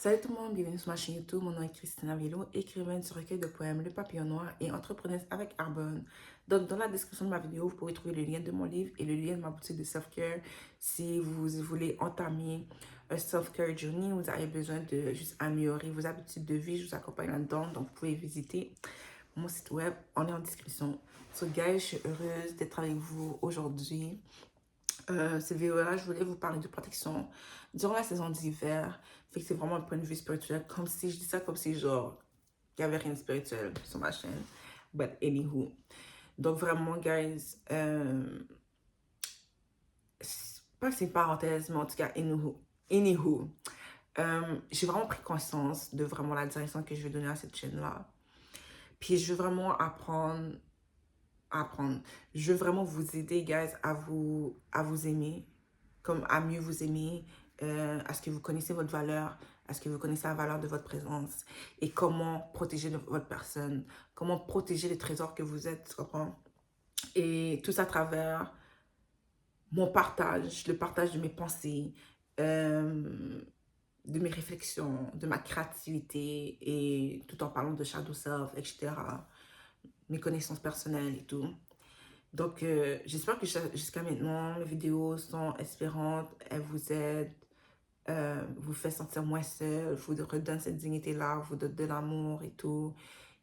Salut tout le monde, bienvenue sur ma chaîne YouTube. Mon nom est Christina Velo, écrivaine du recueil de poèmes Le Papillon Noir et entrepreneuse avec Arbonne. Donc, dans la description de ma vidéo, vous pourrez trouver le lien de mon livre et le lien de ma boutique de self-care. Si vous voulez entamer un self-care journey, vous avez besoin de juste améliorer vos habitudes de vie, je vous accompagne là-dedans. Donc, vous pouvez visiter mon site web, on est en description. So, guys, je suis heureuse d'être avec vous aujourd'hui. Cette vidéo-là, je voulais vous parler de protection durant la saison d'hiver. Fait que c'est vraiment un point de vue spirituel, comme si, je dis ça comme si, genre, il n'y avait rien de spirituel sur ma chaîne. But anywho. Donc, vraiment, guys, pas que c'est une parenthèse, mais en tout cas, anywho. J'ai vraiment pris conscience de vraiment la direction que je vais donner à cette chaîne-là. Puis, je veux vraiment apprendre. Je veux vraiment vous aider, guys, à vous aimer, comme à mieux vous aimer, à ce que vous connaissez votre valeur, à ce que vous connaissez la valeur de votre présence et comment protéger votre personne, comment protéger les trésors que vous êtes, tu comprends? Et tout ça à travers mon partage, le partage de mes pensées, de mes réflexions, de ma créativité et tout en parlant de shadow self, etc. Mes connaissances personnelles et tout. Donc, j'espère que jusqu'à maintenant, mes vidéos sont inspirantes, elles vous aident, vous fait sentir moins seul, vous redonne cette dignité-là, vous donne de l'amour et tout,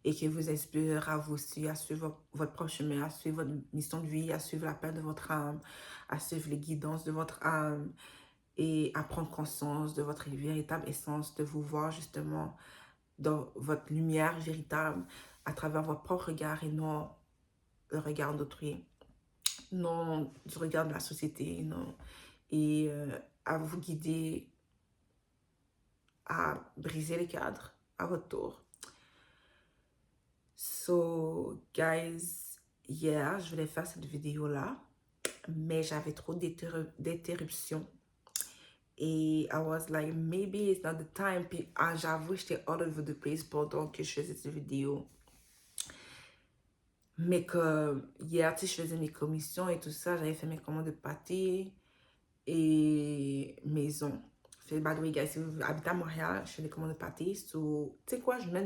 et qui vous inspire à vous aussi, à suivre votre propre chemin, à suivre votre mission de vie, à suivre l'appel de votre âme, à suivre les guidances de votre âme, et à prendre conscience de votre véritable essence, de vous voir justement dans votre lumière véritable, à travers votre propre regard et non le regard d'autrui, non du regard de la société, non, et à vous guider à briser les cadres à votre tour. So, guys, hier, je voulais faire cette vidéo-là, mais j'avais trop d'interruptions. Et I was like, maybe it's not the time. Puis j'avoue, j'étais all over the place pendant que je faisais cette vidéo. Mais comme hier, tu sais, je faisais mes commissions et tout ça, j'avais fait mes commandes de pâté et maison. By the way, guys, si vous habitez à Montréal, je fais des commandes de pâté. So, tu sais quoi, je vais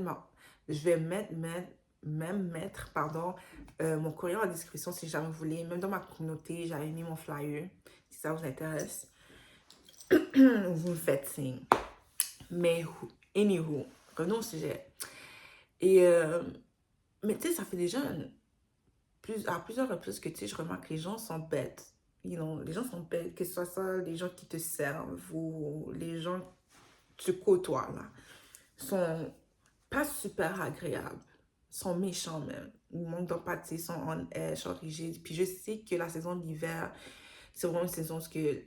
mettre mon courrier en description si jamais vous voulez. Même dans ma communauté, j'avais mis mon flyer. Si ça vous intéresse, vous me faites signe. Mais, anywho, revenons au sujet. Et, mais tu sais, ça fait déjà à plusieurs reprises que tu sais, je remarque que les gens sont bêtes. You know, les gens sont bêtes, que ce soit ça, les gens qui te servent ou les gens que tu côtoies, là, sont pas super agréables, sont méchants même. Ils manquent d'empathie, sont en edge, sont rigides. Puis je sais que la saison d'hiver, c'est vraiment une saison où que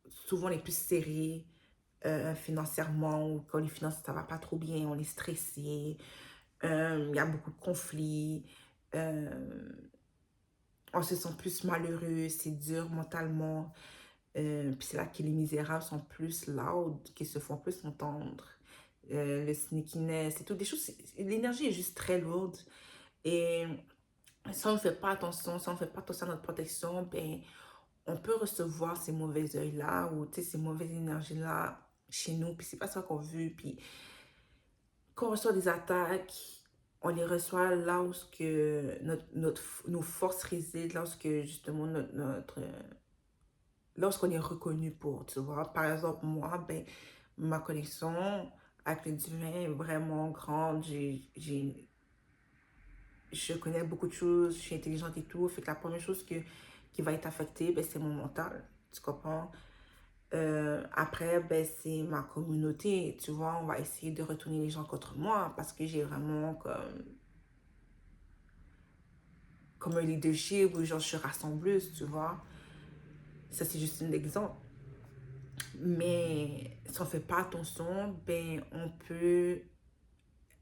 souvent les plus serrées financièrement, ou quand les finances ça va pas trop bien, on est stressé, il y a beaucoup de conflits, on se sent plus malheureux, c'est dur mentalement. Puis c'est là que les misérables sont plus loud, qui se font plus entendre. Le sneakiness et tout, des choses, l'énergie est juste très lourde. Et si on ne fait pas attention, si on ne fait pas attention à notre protection, ben, on peut recevoir ces mauvais œils-là ou ces mauvaises énergies-là chez nous. Puis c'est pas ça qu'on veut. Puis quand on reçoit des attaques, on les reçoit là où nos forces résident, lorsque justement lorsqu'on est reconnu pour, tu vois. Par exemple, moi, ben, ma connexion avec le divin est vraiment grande. Je connais beaucoup de choses, je suis intelligente et tout. Fait que la première chose qui va être affectée, ben, c'est mon mental. Tu comprends? Après, ben, c'est ma communauté. Tu vois, on va essayer de retourner les gens contre moi parce que j'ai vraiment comme un leadership où genre, je suis rassembleuse, tu vois. Ça, c'est juste un exemple. Mais si on ne fait pas attention, ben, on peut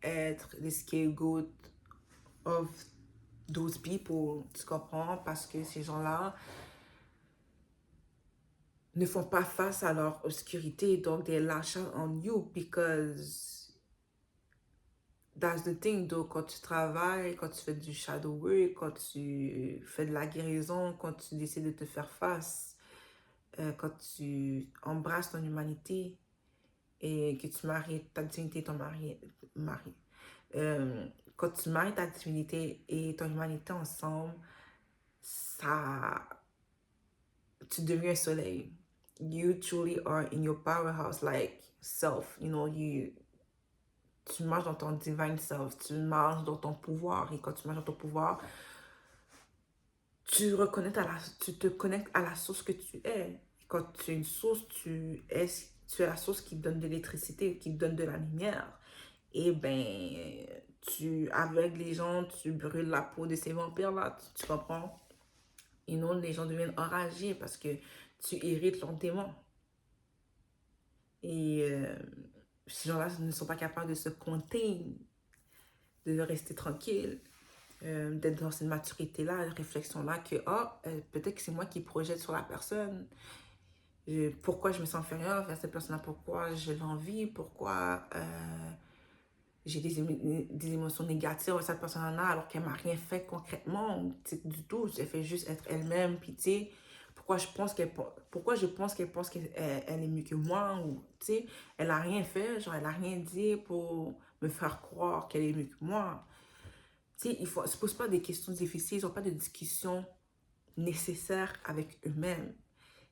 être le scapegoat of those people, tu comprends? Parce que ces gens-là ne font pas face à leur obscurité, donc they lash out on you because that's the thing. Donc, quand tu travailles, quand tu fais du shadow work, quand tu fais de la guérison, quand tu décides de te faire face, quand tu embrasses ton humanité, et que tu maries ta divinité et ton mari. Quand tu maries ta divinité et ton humanité ensemble, ça, tu deviens un soleil. You truly are in your powerhouse, like self. You know, tu marches dans ton divine self, tu marches dans ton pouvoir. Et quand tu marches dans ton pouvoir, tu te connectes à la source que tu es. Quand tu es une source, tu es la source qui donne de l'électricité, qui donne de la lumière. Et ben, tu aveugles les gens, tu brûles la peau de ces vampires-là, tu comprends? Et non, les gens deviennent enragés parce que tu irrites leurs démons. Et ces gens-là ne sont pas capables de se contenir, de rester tranquilles, d'être dans cette maturité-là, cette réflexion-là que, peut-être que c'est moi qui projette sur la personne. Pourquoi je me sens inférieure vers cette personne-là? Pourquoi j'ai l'envie? Pourquoi j'ai des émotions négatives avec cette personne-là alors qu'elle m'a rien fait concrètement? Du tout, elle fait juste être elle-même. Puis tu sais, pourquoi je pense qu'elle pense qu'elle est mieux que moi? Ou tu sais, elle a rien fait, genre elle a rien dit pour me faire croire qu'elle est mieux que moi. Tu sais, ils ne se posent pas des questions difficiles, ils n'ont pas de discussion nécessaire avec eux-mêmes.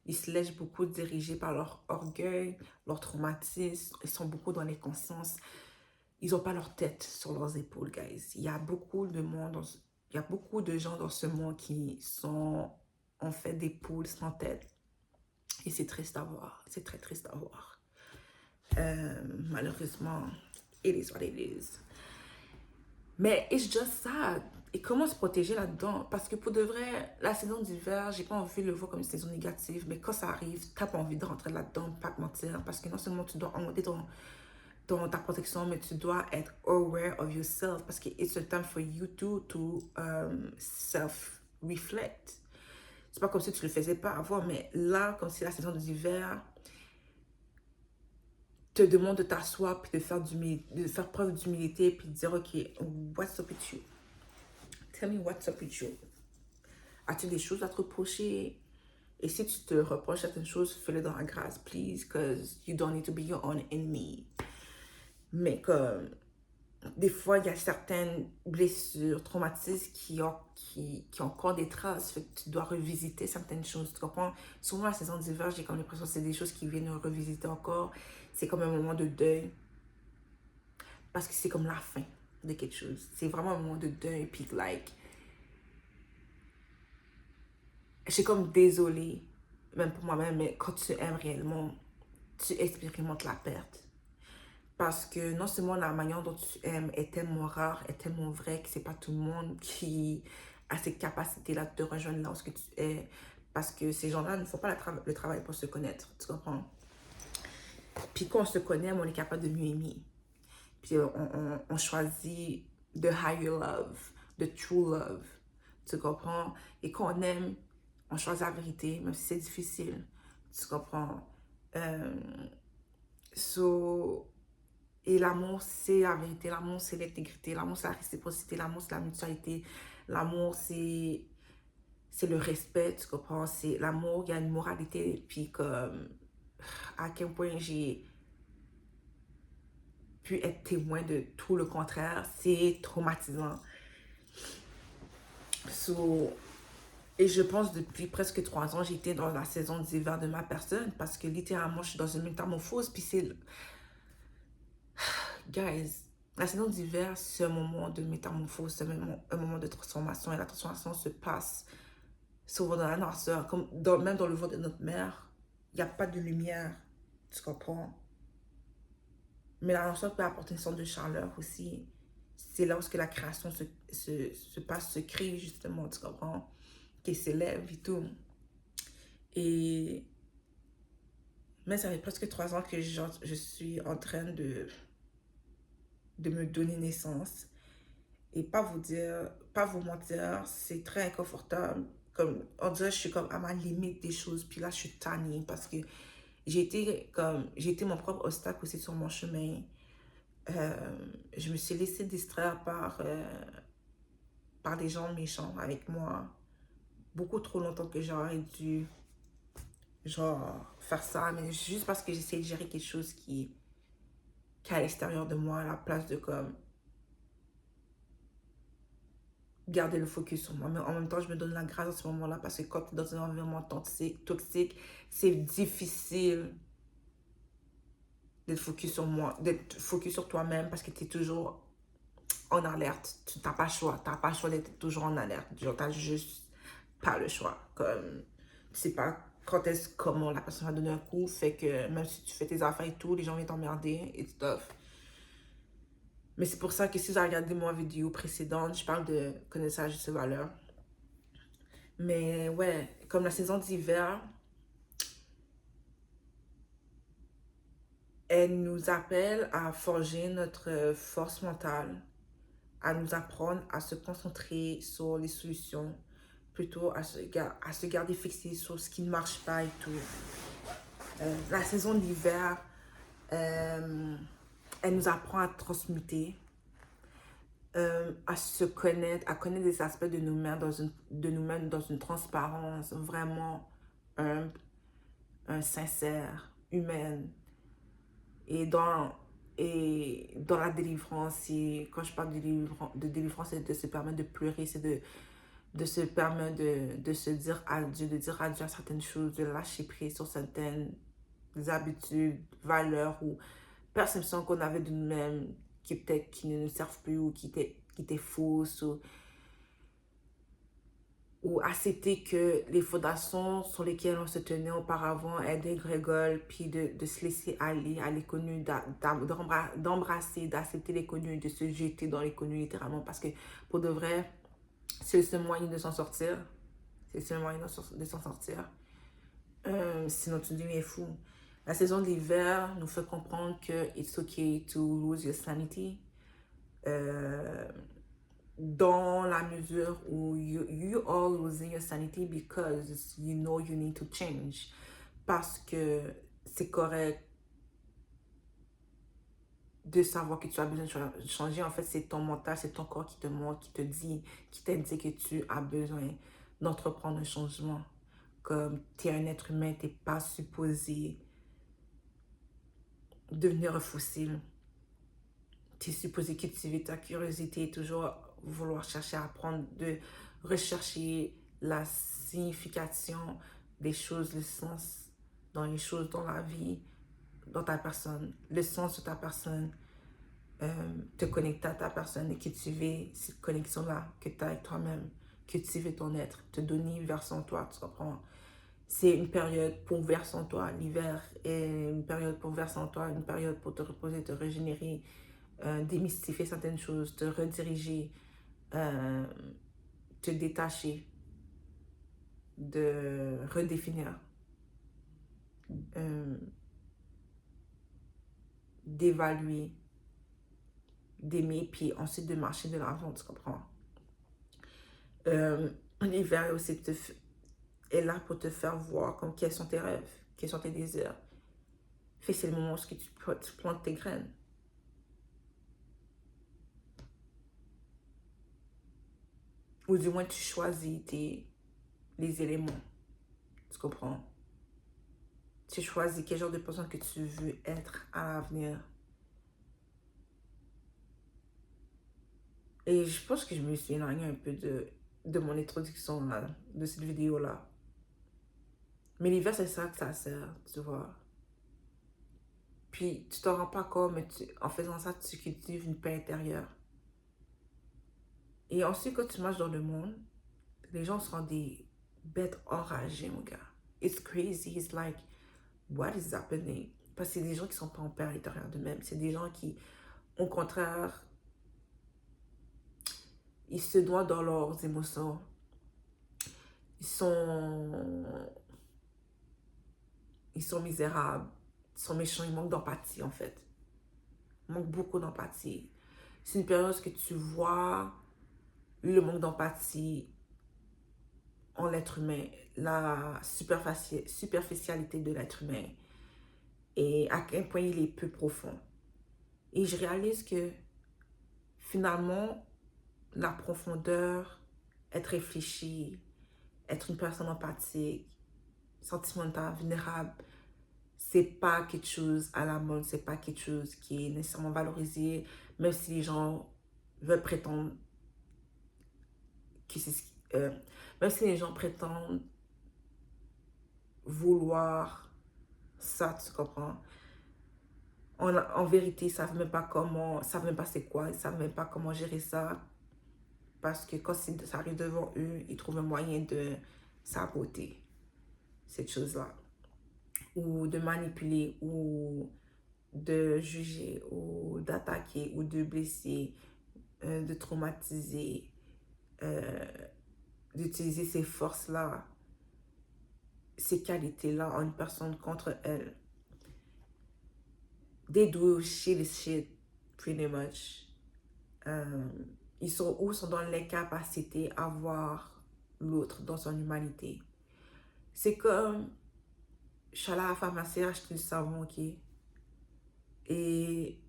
Ils se laissent beaucoup diriger par leur orgueil, leur traumatisme. Ils sont beaucoup dans les consciences. Ils n'ont pas leur tête sur leurs épaules, guys. Il y a beaucoup de monde, il y a beaucoup de gens dans ce monde qui sont en fait des poules sans tête. Et c'est triste à voir. C'est très triste à voir. Malheureusement, it is what it is. Mais it's just sad. Et comment se protéger là-dedans? Parce que pour de vrai, la saison d'hiver, j'ai pas envie de le voir comme une saison négative, mais quand ça arrive, t'as pas envie de rentrer là-dedans, pas te mentir. Parce que non seulement tu dois augmenter dans ta protection, mais tu dois être aware of yourself. Parce que it's a time for you to self-reflect. C'est pas comme si tu le faisais pas avant, mais là, comme c'est la saison d'hiver, te demande de t'asseoir puis de faire preuve d'humilité puis de dire, OK, what's up with you? Tell me what's up with you. As-tu des choses à te reprocher? Et si tu te reproches certaines choses, fais-le dans la grâce, please, because you don't need to be your own enemy. Mais comme, des fois, il y a certaines blessures, traumatismes qui ont encore des traces. Fait que tu dois revisiter certaines choses. Tu comprends? Souvent, la saison d'hiver, j'ai comme l'impression que c'est des choses qui viennent revisiter encore. C'est comme un moment de deuil. Parce que c'est comme la fin de quelque chose. C'est vraiment un moment de deuil. Puis, like, je suis comme désolée, même pour moi-même, mais quand tu aimes réellement, tu expérimentes la perte. Parce que non seulement la manière dont tu aimes est tellement rare, est tellement vraie que c'est pas tout le monde qui a cette capacité-là de te rejoindre là où tu es. Parce que ces gens-là ne font pas le travail pour se connaître, tu comprends? Puis quand on se connaît, on est capable de mieux aimer. Puis on choisit the higher love, the true love, tu comprends? Et quand on aime, on choisit la vérité, même si c'est difficile, tu comprends? So, et l'amour, c'est la vérité, l'amour, c'est l'intégrité, l'amour, c'est la réciprocité, l'amour, c'est la mutualité, l'amour, c'est le respect, tu comprends? C'est l'amour, il y a une moralité, puis comme à quel point j'ai pu être témoin de tout le contraire, c'est traumatisant. So, et je pense depuis presque 3 ans, j'étais dans la saison d'hiver de ma personne parce que littéralement, je suis dans une métamorphose. Puis c'est, guys, la saison d'hiver, c'est un moment de métamorphose, c'est un moment de transformation. Et la transformation se passe souvent dans la noirceur, comme même dans le ventre de notre mère. Il n'y a pas de lumière, tu comprends? Mais la noirceur peut apporter une sorte de chaleur aussi. C'est là où la création se passe, se crée justement, tu comprends? Qui s'élève et tout. Et mais ça fait presque 3 ans que je suis en train de me donner naissance. Et pas vous mentir, c'est très inconfortable. Comme, on dirait que je suis comme à ma limite des choses. Puis là, je suis tannée parce que j'ai été mon propre obstacle aussi sur mon chemin. Je me suis laissée distraire par des gens méchants avec moi. Beaucoup trop longtemps que j'aurais dû, genre, faire ça. Mais juste parce que j'essaie de gérer quelque chose qui qu'à l'extérieur de moi, à la place de comme garder le focus sur moi. Mais en même temps, je me donne la grâce à ce moment-là parce que quand tu es dans un environnement toxique, c'est difficile d'être focus sur moi, d'être focus sur toi-même parce que tu es toujours en alerte. Tu n'as pas le choix. Tu n'as pas le choix d'être toujours en alerte. Genre, tu n'as juste pas le choix. Comme, tu sais pas quand est-ce, comment la personne va donner un coup. Fait que même si tu fais tes affaires et tout, les gens viennent t'emmerder et stuff. Mais c'est pour ça que si vous avez regardé mon vidéo précédente, je parle de connaissance de ses valeurs. Mais ouais, comme la saison d'hiver, elle nous appelle à forger notre force mentale, à nous apprendre à se concentrer sur les solutions, plutôt à se garder fixé sur ce qui ne marche pas et tout. La saison d'hiver, elle nous apprend à transmuter, à se connaître, à connaître des aspects de nous-mêmes dans une transparence vraiment humble, sincère, humaine. Et dans la délivrance, quand je parle de délivrance, c'est de se permettre de pleurer, c'est de se permettre de se dire adieu, de dire adieu à certaines choses, de lâcher prise sur certaines habitudes, valeurs ou perceptions qu'on avait de nous-mêmes qui peut-être qui ne nous servent plus ou qui étaient fausses ou accepter que les fondations sur lesquelles on se tenait auparavant aient dégringolent, puis de se laisser aller à l'inconnu, d'embrasser, d'accepter l'inconnu, de se jeter dans l'inconnu littéralement parce que pour de vrai, c'est le seul moyen de s'en sortir. C'est le seul moyen de s'en sortir. Sinon, tu deviens fou. La saison d'hiver nous fait comprendre que it's okay to lose your sanity. Dans la mesure où you are losing your sanity because you know you need to change. Parce que c'est correct de savoir que tu as besoin de changer. En fait, c'est ton mental, c'est ton corps qui te montre, qui t'indique que tu as besoin d'entreprendre un changement. Comme tu es un être humain, tu n'es pas supposé devenir un fossile. Tu es supposé cultiver ta curiosité et toujours vouloir chercher à apprendre, de rechercher la signification des choses, le sens dans les choses, dans la vie, dans ta personne, le sens de ta personne, te connecter à ta personne et cultiver cette connexion-là que tu as avec toi-même, cultiver ton être, te donner vers en toi, tu comprends? C'est une période pour verser en toi. L'hiver est une période pour verser en toi, une période pour te reposer, te régénérer, démystifier certaines choses, te rediriger, te détacher, de redéfinir, d'évaluer, d'aimer, puis ensuite de marcher de l'avant, tu comprends? L'hiver aussi est là pour te faire voir comme quels sont tes rêves, quels sont tes désirs. Fait c'est le moment où tu plantes tes graines. Ou du moins tu choisis les éléments. Tu comprends? Tu choisis quel genre de personne que tu veux être à l'avenir. Et je pense que je me suis éloignée un peu de mon introduction là, de cette vidéo-là. Mais l'hiver, c'est ça que ça sert, tu vois. Puis, tu t'en rends pas compte, mais en faisant ça, tu cultives une paix intérieure. Et ensuite, quand tu marches dans le monde, les gens sont des bêtes enragées, mon gars. It's crazy. It's like, what is happening? Parce que c'est des gens qui sont pas en paix à l'intérieur d'eux-mêmes. C'est des gens qui, au contraire, ils se noient dans leurs émotions. Ils sont misérables. Ils sont méchants. Ils manquent d'empathie, en fait. Ils manquent beaucoup d'empathie. C'est une période où tu vois le manque d'empathie en l'être humain, la superficialité de l'être humain et à quel point il est peu profond. Et je réalise que finalement, la profondeur, être réfléchi, être une personne empathique, sentimentale, vulnérable, c'est pas quelque chose à la mode, c'est pas quelque chose qui est nécessairement valorisé, même si les gens veulent prétendre que c'est même si les gens prétendent vouloir ça, tu comprends? En vérité, ils savent même pas comment, ils savent même pas c'est quoi, ils savent même pas comment gérer ça, parce que quand ça arrive devant eux, ils trouvent un moyen de saboter cette chose-là, ou de manipuler, ou de juger, ou d'attaquer, ou de blesser, de traumatiser, euh, d'utiliser ces forces-là, ces qualités-là en une personne contre elle. They do shitty shit, pretty much. Ils sont dans l'incapacité à voir l'autre dans son humanité. C'est comme, je suis allée à la pharmacie acheter du savon, ok? Et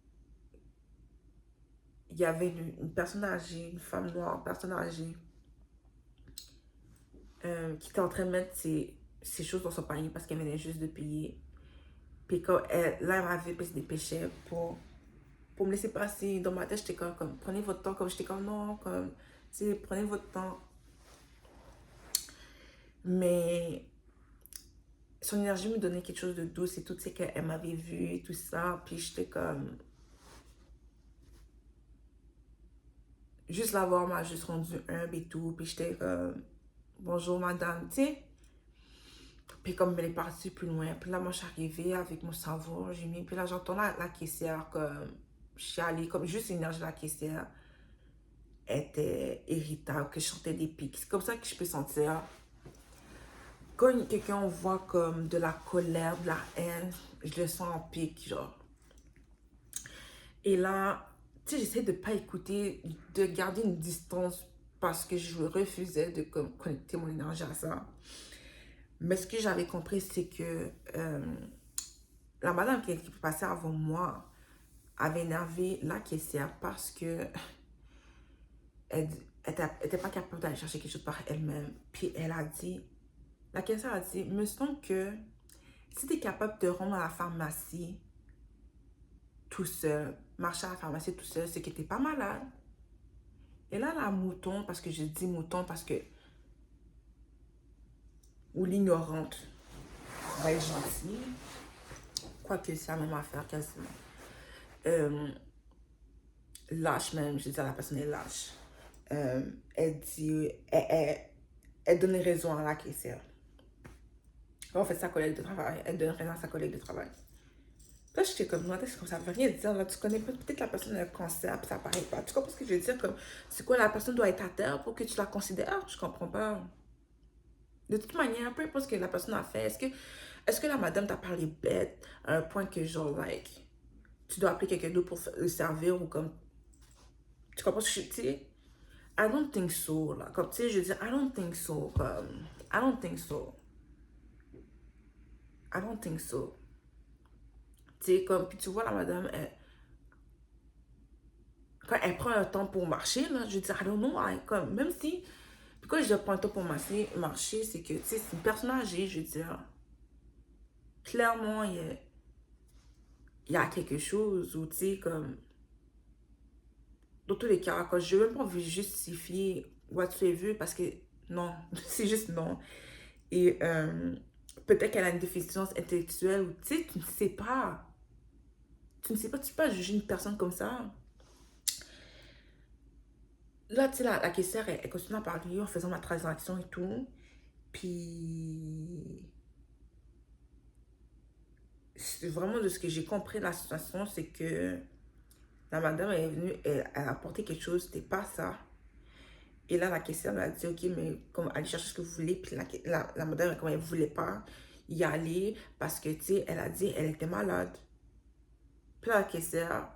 il y avait une personne âgée, une femme noire, une personne âgée, qui était en train de mettre ses choses dans son panier parce qu'elle venait juste de payer. Puis quand elle m'avait pris des péchés pour me laisser passer. Dans ma tête, j'étais comme, prenez votre temps, comme j'étais comme, non, comme, tu sais, prenez votre temps. Mais son énergie me donnait quelque chose de douce et tout, tu sais, qu'elle m'avait vu et tout ça. Puis j'étais comme, juste la voir m'a juste rendu humble et tout. Puis j'étais comme, bonjour madame, tu sais. Puis comme elle est partie plus loin, puis là, moi, je suis arrivée avec mon savon, j'ai mis, puis là, j'entends la caissière, comme, je suis allée, comme, juste l'énergie de la caissière était irritable, que je sentais des pics. C'est comme ça que je peux sentir. Quand quelqu'un voit comme de la colère, de la haine, je le sens en pic, genre. Et là, tu sais, j'essaie de pas écouter, de garder une distance parce que je refusais de connecter mon énergie à ça. Mais ce que j'avais compris, c'est que la madame qui passait avant moi avait énervé la caissière parce que elle était pas capable d'aller chercher quelque chose par elle-même. Puis elle a dit, la caissière a dit, me semble que si tu es capable de te rendre à la pharmacie tout seul, marcher à la pharmacie tout seul, c'est que tu n'es pas malade. Et là, la mouton, parce que je dis mouton parce que, ou l'ignorante, va être gentille, quoique c'est la même affaire quasiment. Lâche même, je dis à la personne est lâche. Elle dit, elle donne raison à la caissière. En fait, sa collègue de travail, elle donne raison à sa collègue de travail. Là, j'étais comme, non, c'est comme ça, veut rien dire. Là, tu connais peut-être la personne a un cancer, puis ça paraît pas. Tu comprends ce que je veux dire? Comme, c'est quoi, la personne doit être à terre pour que tu la considères? Je comprends pas. De toute manière, peu importe ce que la personne a fait, est-ce que la madame t'a parlé bête à un point que, genre, like, tu dois appeler quelqu'un d'autre pour le servir ou comme. Tu comprends ce que je dis? I don't think so, là. Comme, tu sais, je veux dire, I don't think so. Comme, I don't think so. I don't think so. Tu sais, comme, puis tu vois, la madame, quand elle prend un temps pour marcher, là, je veux dire, I don't know, comme, même si, puis quand je prends un temps pour marcher, c'est que, tu sais, c'est une personne âgée, je veux dire, clairement, il y a quelque chose où, tu sais, comme, dans tous les cas, quand je n'ai même pas envie de justifier what tu as vu, parce que, non, c'est juste non. Et peut-être qu'elle a une déficience intellectuelle, ou, tu sais, tu ne sais pas. Tu ne sais pas, tu peux pas juger une personne comme ça. Là, tu sais, la caissière, elle continue à parler en faisant ma transaction et tout. Puis, vraiment de ce que j'ai compris de la situation, c'est que la madame est venue, elle a apporté quelque chose, c'était pas ça. Et là, la caissière m'a dit, ok, mais comme allez chercher ce que vous voulez. Puis la madame, comme elle voulait pas y aller parce que, tu sais, elle a dit, elle était malade. Puis là, la caissière,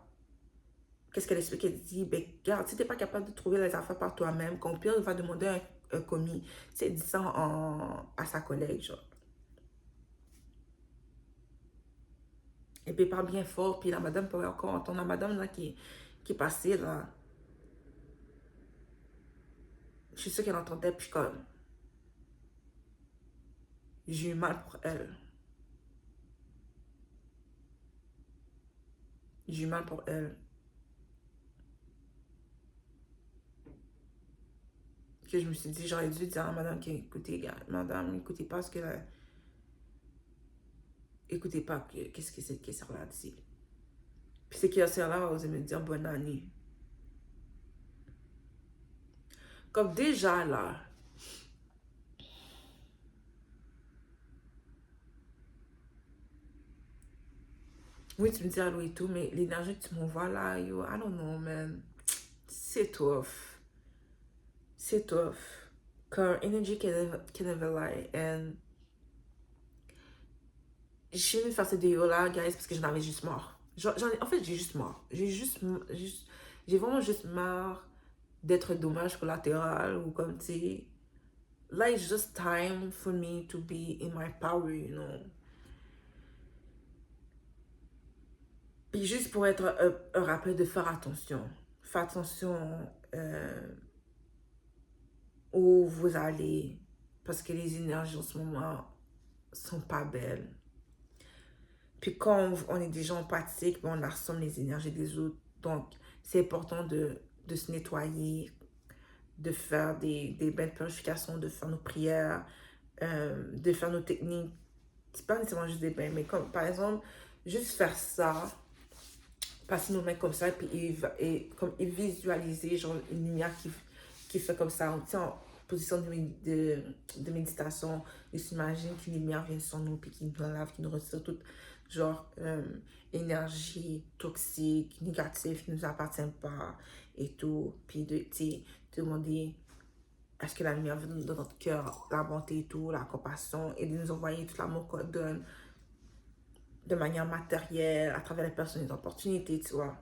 qu'est-ce qu'elle explique? Elle dit, ben, regarde, si t'es pas capable de trouver les affaires par toi-même, qu'on pire, il va demander un commis. Tu sais, elle dit ça à sa collègue, genre. Et puis, elle parle bien fort, puis la madame pourrait encore entendre la madame, là, qui est passée, là. Je suis sûre qu'elle entendait, puis comme, j'ai eu mal pour elle. J'ai eu mal pour elle. Que je me suis dit, j'aurais dû dire à madame que, écoutez, gars, madame, écoutez pas ce que écoutez pas qu'est-ce que cette question-là dit. Puis cette question-là a osé me dire bonne année. Comme déjà là, oui, tu me dis allô et tout, mais l'énergie que tu m'envoies là, yo, I don't know, man. C'est tough. C'est tough. Comme energy can never lie. And je suis venue faire cette vidéo-là, guys, parce que j'en avais juste marre. En fait, j'ai juste marre. J'ai vraiment juste marre d'être dommage collatéral ou comme, tu sais. Like, it's just time for me to be in my power, you know. Puis juste pour être un rappel de faire attention. Faire attention où vous allez. Parce que les énergies en ce moment sont pas belles. Puis quand on est des gens empathiques, on assomme les énergies des autres. Donc, c'est important de se nettoyer, de faire des bains de purification, de faire nos prières, de faire nos techniques. C'est pas nécessairement juste des bains, mais comme par exemple, juste faire ça, passer nos mains comme ça, et visualiser genre une lumière qui fait comme ça, en position de méditation, et s'imagine qu'une lumière vient sur nous, puis qui nous lave, qui nous retire toute genre énergie toxique, négative, qui ne nous appartient pas, et tout, puis de demander est-ce que la lumière vient dans notre cœur, la bonté et tout, la compassion, et de nous envoyer tout l'amour qu'on donne de manière matérielle, à travers les personnes, les opportunités, tu vois.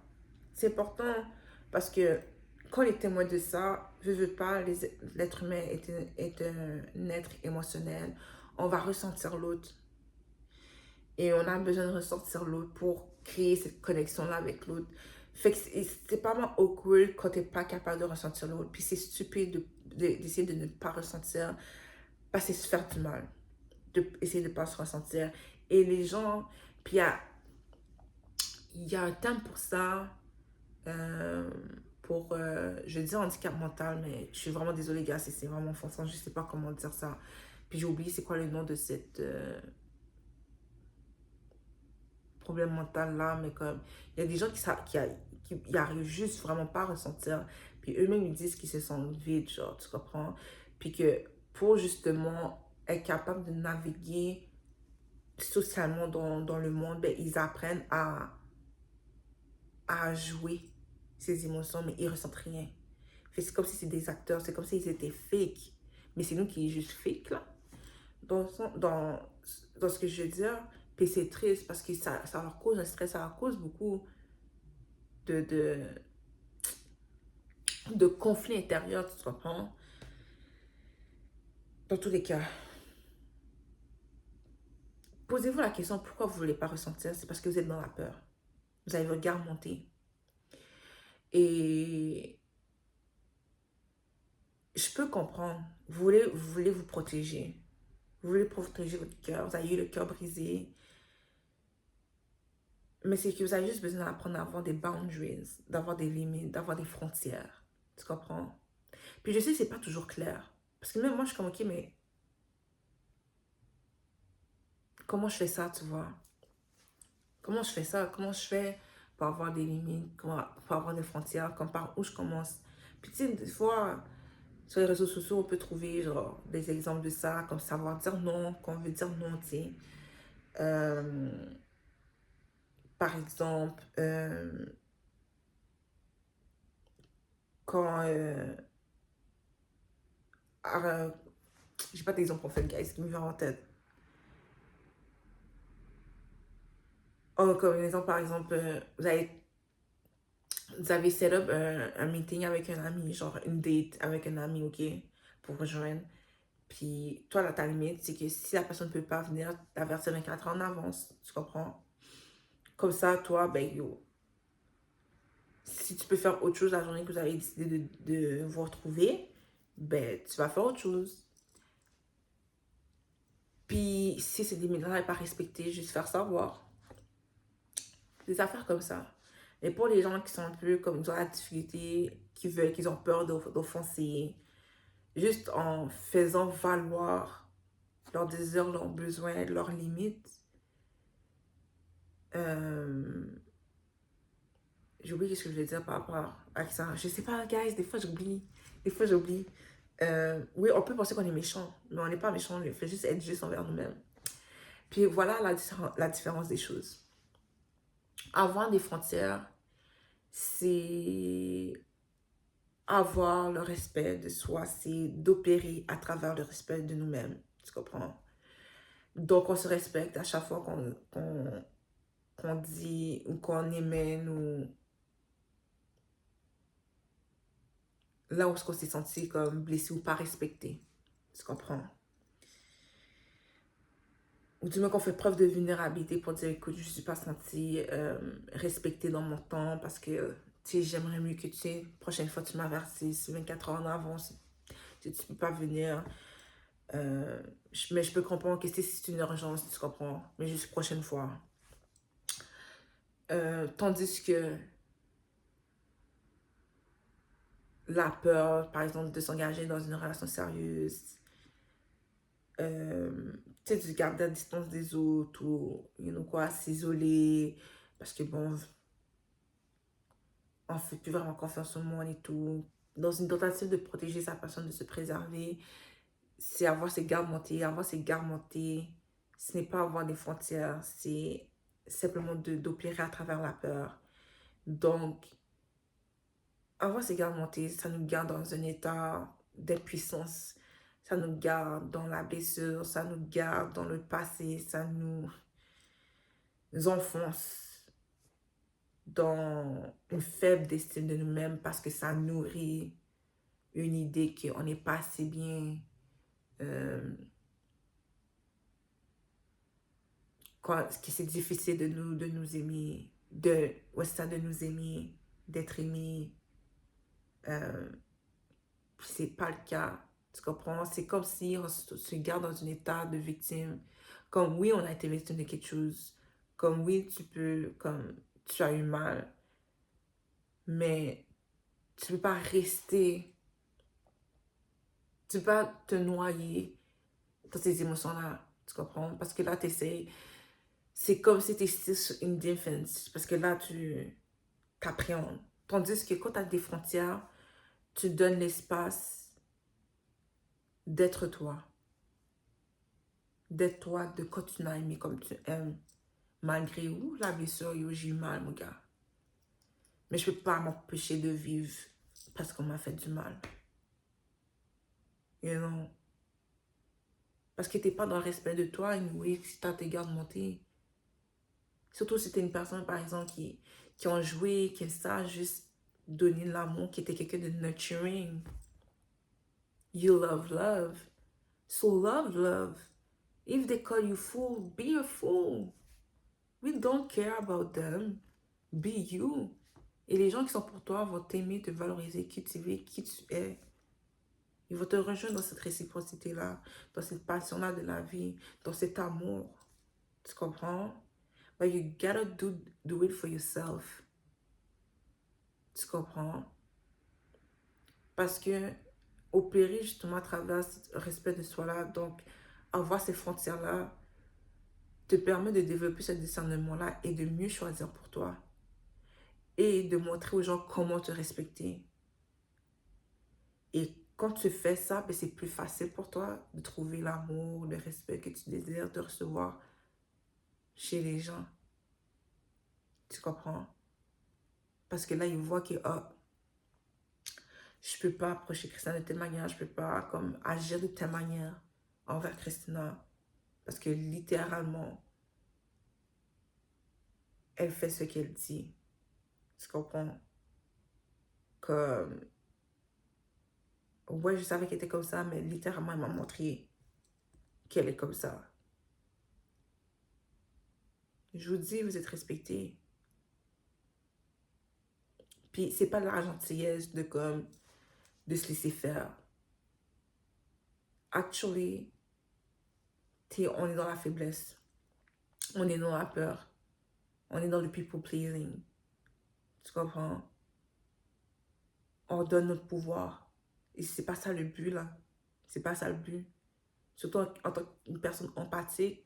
C'est important parce que quand on est témoin de ça, je veux pas, l'être humain est un être émotionnel. On va ressentir l'autre. Et on a besoin de ressentir l'autre pour créer cette connexion-là avec l'autre. Fait que c'est pas mal awkward quand t'es pas capable de ressentir l'autre. Puis c'est stupide d'essayer de ne pas ressentir parce que c'est se faire du mal. Essayer de ne pas se ressentir. Et les gens, puis il y a un terme pour ça, je dis handicap mental, mais je suis vraiment désolée, gars, c'est vraiment offensant, je sais pas comment dire ça. Puis j'ai oublié c'est quoi le nom de cette problème mental là, mais comme, il y a des gens qui arrivent juste vraiment pas à ressentir, puis eux-mêmes ils disent qu'ils se sentent vides, genre, tu comprends? Puis que pour justement être capable de naviguer socialement dans le monde, ben, ils apprennent à jouer ces émotions, mais ils ressentent rien. C'est comme si c'était des acteurs, c'est comme s'ils étaient fake. Mais c'est nous qui est juste fake, là. Dans ce que je veux dire, puis c'est triste parce que ça leur cause un stress, ça leur cause beaucoup de, de, de conflits intérieurs, tu comprends? Dans tous les cas, posez-vous la question pourquoi vous ne voulez pas ressentir. C'est parce que vous êtes dans la peur. Vous avez votre garde montée. Et je peux comprendre. Vous voulez vous protéger. Vous voulez protéger votre cœur. Vous avez eu le cœur brisé. Mais c'est que vous avez juste besoin d'apprendre à avoir des boundaries, d'avoir des limites, d'avoir des frontières. Tu comprends? Puis je sais que c'est pas toujours clair. Parce que même moi, je suis comme, ok, mais comment je fais ça, tu vois? Comment je fais ça? Comment je fais pour avoir des limites, pour avoir des frontières, comme par où je commence? Puis tu sais, des fois, sur les réseaux sociaux, on peut trouver genre des exemples de ça, comme savoir dire non, quand on veut dire non, tu sais. Euh, Par exemple, quand... euh, j'ai pas d'exemple en fait, guys, qui me vient en tête. Oh, comme exemple, par exemple, vous avez set up un meeting avec un ami, genre une date avec un ami, ok, pour rejoindre. Puis toi, là, ta limite, c'est que si la personne ne peut pas venir, t'avertir 24 heures en avance, tu comprends? Comme ça, toi, ben yo, si tu peux faire autre chose la journée que vous avez décidé de vous retrouver, ben tu vas faire autre chose. Puis si ces limites-là n'est pas respectée, juste faire savoir. Des affaires comme ça. Mais pour les gens qui sont un peu comme dans la difficulté, qui ont peur d'offenser, juste en faisant valoir leurs désirs, leurs besoins, leurs limites. J'ai oublié ce que je voulais dire par rapport à ça. Je sais pas, guys, des fois j'oublie. Des fois j'oublie. Oui, on peut penser qu'on est méchant, mais on n'est pas méchant, on fait juste être juste envers nous-mêmes. Puis voilà la différence des choses. Avoir des frontières, c'est avoir le respect de soi, c'est d'opérer à travers le respect de nous-mêmes. Tu comprends? Donc, on se respecte à chaque fois qu'on dit ou qu'on émet nous, là où on s'est senti comme blessé ou pas respecté. Tu comprends? Ou du moins qu'on fait preuve de vulnérabilité pour dire, écoute, je ne suis pas sentie respectée dans mon temps parce que, tu sais, j'aimerais mieux que tu sais, prochaine fois tu m'avertisses 24 heures en avance, tu ne peux pas venir. Mais je peux comprendre que si c'est une urgence, tu comprends, mais juste prochaine fois. Tandis que la peur, par exemple, de s'engager dans une relation sérieuse, tu sais, de garder la distance des autres ou, quoi, s'isoler, parce que bon, on ne fait plus vraiment confiance au monde et tout. Dans une tentative de protéger sa personne, de se préserver, c'est avoir ses gardes montées. Avoir ses gardes montées, ce n'est pas avoir des frontières, c'est simplement d'opérer à travers la peur. Donc, avoir ses gardes montées, ça nous garde dans un état d'impuissance. Ça nous garde dans la blessure, ça nous garde dans le passé, ça nous enfonce dans une faible estime de nous-mêmes parce que ça nourrit une idée qu'on n'est pas assez bien, que c'est difficile de nous aimer, de nous aimer, d'être aimé. C'est pas le cas. Tu comprends? C'est comme si on se garde dans un état de victime. Comme oui, on a été victime de quelque chose. Comme oui, tu as eu mal. Mais tu peux pas rester, tu peux pas te noyer dans ces émotions-là. Tu comprends? Parce que là, tu essaies, c'est comme si tu étais sur une défense. Parce que là, tu t'appréhendes. Tandis que quand tu as des frontières, tu donnes l'espace d'être toi. D'être toi, de continuer à aimer comme tu aimes. Malgré où la blessure, j'ai eu mal, mon gars. Mais je peux pas m'empêcher de vivre parce qu'on m'a fait du mal. You know? Parce que t'es pas dans le respect de toi, oui, si t'as tes gardes montés. Surtout si t'es une personne, par exemple, qui ont joué, qui aime ça, juste donner de l'amour, qui était quelqu'un de nurturing. You love love. So love love. If they call you fool, be a fool. We don't care about them. Be you. Et les gens qui sont pour toi vont t'aimer, te valoriser, cultiver qui tu es. Ils vont te rejoindre dans cette réciprocité-là, dans cette passion-là de la vie, dans cet amour. Tu comprends? But you gotta do it for yourself. Tu comprends? Parce que opérer justement à travers ce respect de soi-là, donc avoir ces frontières-là, te permet de développer ce discernement-là et de mieux choisir pour toi. Et de montrer aux gens comment te respecter. Et quand tu fais ça, ben c'est plus facile pour toi de trouver l'amour, le respect que tu désires de recevoir chez les gens. Tu comprends? Parce que là, ils voient que je peux pas approcher Christina de telle manière, je peux pas comme agir de telle manière envers Christina. Parce que littéralement, elle fait ce qu'elle dit. Tu comprends? Comme, ouais, je savais qu'elle était comme ça, mais littéralement, elle m'a montré qu'elle est comme ça. Je vous dis, vous êtes respectés. Puis, c'est pas de la gentillesse de se laisser faire. Actually, on est dans la faiblesse. On est dans la peur. On est dans le people pleasing. Tu comprends? On donne notre pouvoir. Et c'est pas ça le but, là. C'est pas ça le but. Surtout en tant qu'une personne empathique,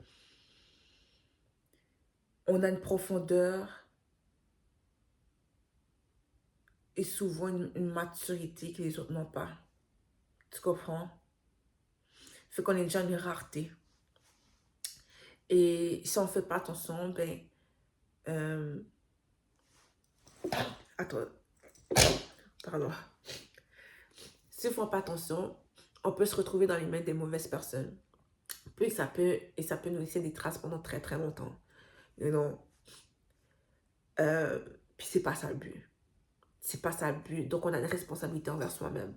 on a une profondeur et souvent une maturité que les autres n'ont pas. Tu comprends? Fait qu'on est déjà une rareté. Et si on ne fait pas attention, ben... attends, pardon. Si on ne fait pas attention, on peut se retrouver dans les mains des mauvaises personnes. Puis ça peut nous laisser des traces pendant très très longtemps. You know? Puis c'est pas ça le but. C'est pas ça le but. Donc on a une responsabilité envers soi-même.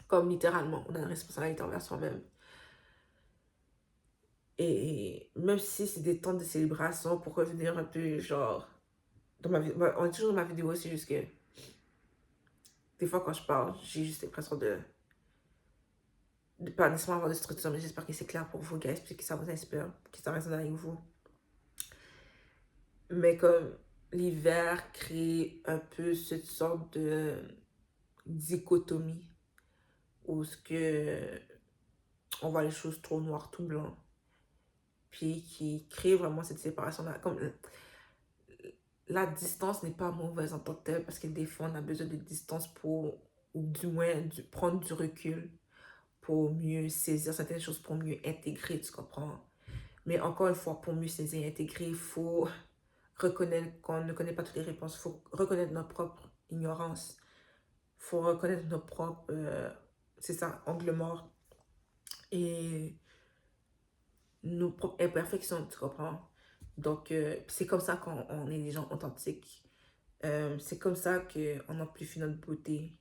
Comme littéralement, on a une responsabilité envers soi-même. Et même si c'est des temps de célébration pour revenir un peu genre... Dans ma vie, on est toujours dans ma vidéo, c'est juste que des fois quand je parle, j'ai juste l'impression de pas nécessairement avoir de structure, mais j'espère que c'est clair pour vous, guys, puis que ça vous inspire, que ça résonne avec vous. Mais comme l'hiver crée un peu cette sorte de dichotomie où ce que on voit les choses trop noires, tout blanc, puis qui crée vraiment cette séparation-là. Comme la distance n'est pas mauvaise en tant que telle, parce que des fois on a besoin de distance pour, ou du moins prendre du recul pour mieux saisir certaines choses, pour mieux intégrer, tu comprends? Mais encore une fois, pour mieux saisir et intégrer, il faut reconnaître qu'on ne connaît pas toutes les réponses. Il faut reconnaître notre propre ignorance. Il faut reconnaître notre propre, c'est ça, angle mort. Et nos propres imperfections, tu comprends? Donc, c'est comme ça qu'on est des gens authentiques. C'est comme ça qu'on amplifie notre beauté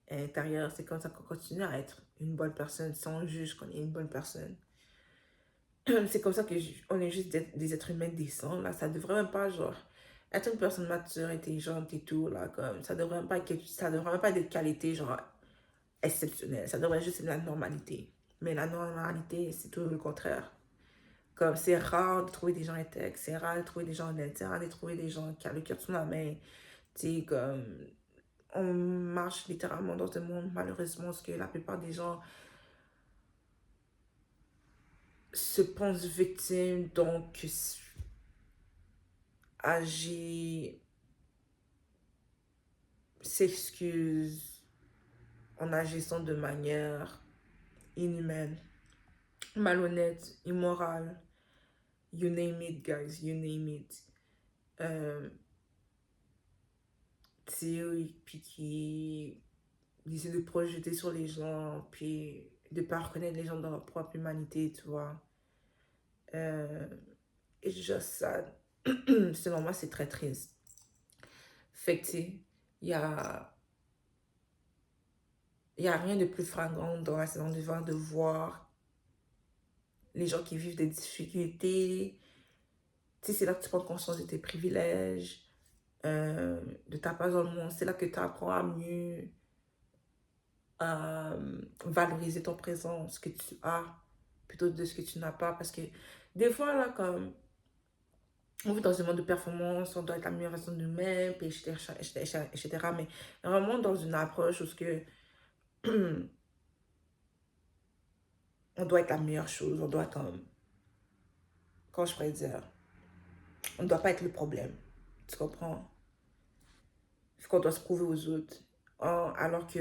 intérieure. C'est comme ça qu'on continue à être une bonne personne sans juge qu'on est une bonne personne. C'est comme ça qu'on est juste des êtres humains décents, là. Ça devrait même pas, genre, être une personne mature, intelligente et tout, là, comme, ça devrait même pas être des qualités, genre, exceptionnelles. Ça devrait juste être la normalité. Mais la normalité, c'est tout le contraire. Comme, c'est rare de trouver des gens intègres, c'est rare de trouver des gens honnêtes, c'est rare de trouver des gens qui ont le cœur sur la main. Tu sais, comme, on marche littéralement dans un monde, malheureusement, parce que la plupart des gens se pensent victimes, donc agit, s'excuse en agissant de manière inhumaine, malhonnête, immorale. You name it, guys, you name it. Puis qui essaie de projeter sur les gens, puis de ne pas reconnaître les gens dans leur propre humanité, tu vois. Et juste ça, selon moi, c'est très triste. Fait que, tu sais, il y a rien de plus flagrant dans la saison d'hiver de voir les gens qui vivent des difficultés. Tu sais, c'est là que tu prends conscience de tes privilèges, de ta place dans le monde. C'est là que tu apprends à mieux valoriser ton présent, ce que tu as, plutôt de ce que tu n'as pas. Parce que des fois, là, comme on vit dans un monde de performance, on doit être la meilleure version de nous-mêmes, etc. Mais vraiment dans une approche où ce que on doit être la meilleure chose, on doit comme, quand je pourrais dire, on ne doit pas être le problème. Tu comprends? Qu'on doit se prouver aux autres. Alors que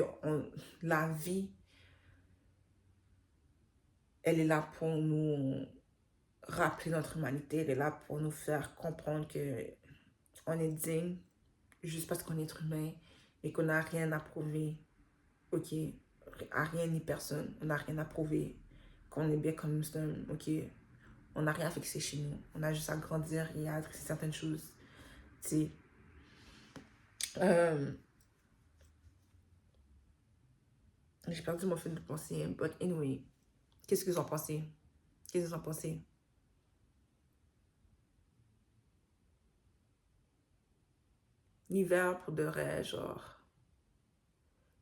la vie, elle est là pour nous rappeler notre humanité. Elle est là pour nous faire comprendre que on est digne juste parce qu'on est être humain et qu'on n'a rien à prouver. Ok? À rien ni personne. On n'a rien à prouver. Qu'on est bien comme nous sommes. Ok? On n'a rien à fixer chez nous. On a juste à grandir et à adresser certaines choses. Tu sais. J'ai perdu mon fil de pensée. But anyway. Qu'est-ce que vous en pensez? Qu'est-ce que vous en pensez? L'hiver, pour de vrai, genre,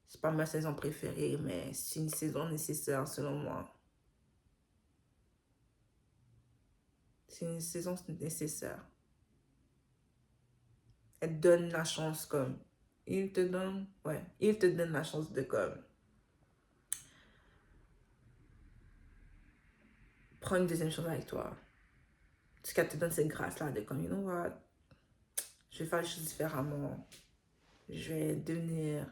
c'est pas ma saison préférée, mais c'est une saison nécessaire selon moi. C'est une saison nécessaire. elle te donne la chance comme, il te donne la chance de comme, prendre une deuxième chance avec toi. Parce qu'elle te donne cette grâce-là de comme, you know what, je vais faire les choses différemment. Je vais devenir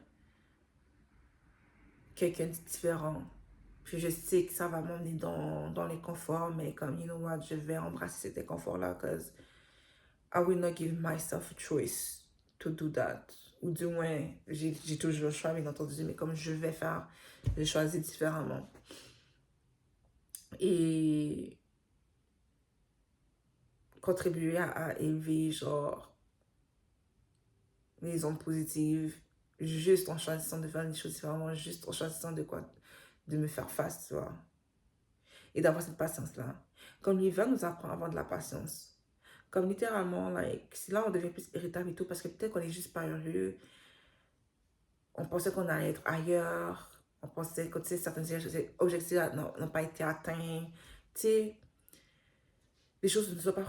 quelqu'un de différent. Puis je sais que ça va m'emmener dans les conforts, mais comme, you know what, je vais embrasser cet inconfort-là, because I will not give myself a choice to do that. Ou du moins, j'ai toujours le choix, bien entendu, mais comme je vais faire, je choisis différemment. Et contribuer à élever, genre, les ondes positives, juste en choisissant de faire des choses différemment, juste en choisissant de quoi, de me faire face, tu vois. Et d'avoir cette patience-là. Comme l'hiver nous apprend à avoir de la patience. Comme littéralement, like, si là on devient plus irritable et tout, parce que peut-être qu'on est juste pas heureux, on pensait qu'on allait être ailleurs, on pensait que, tu sais, certains objectifs n'ont pas été atteints, tu sais, les choses ne sont pas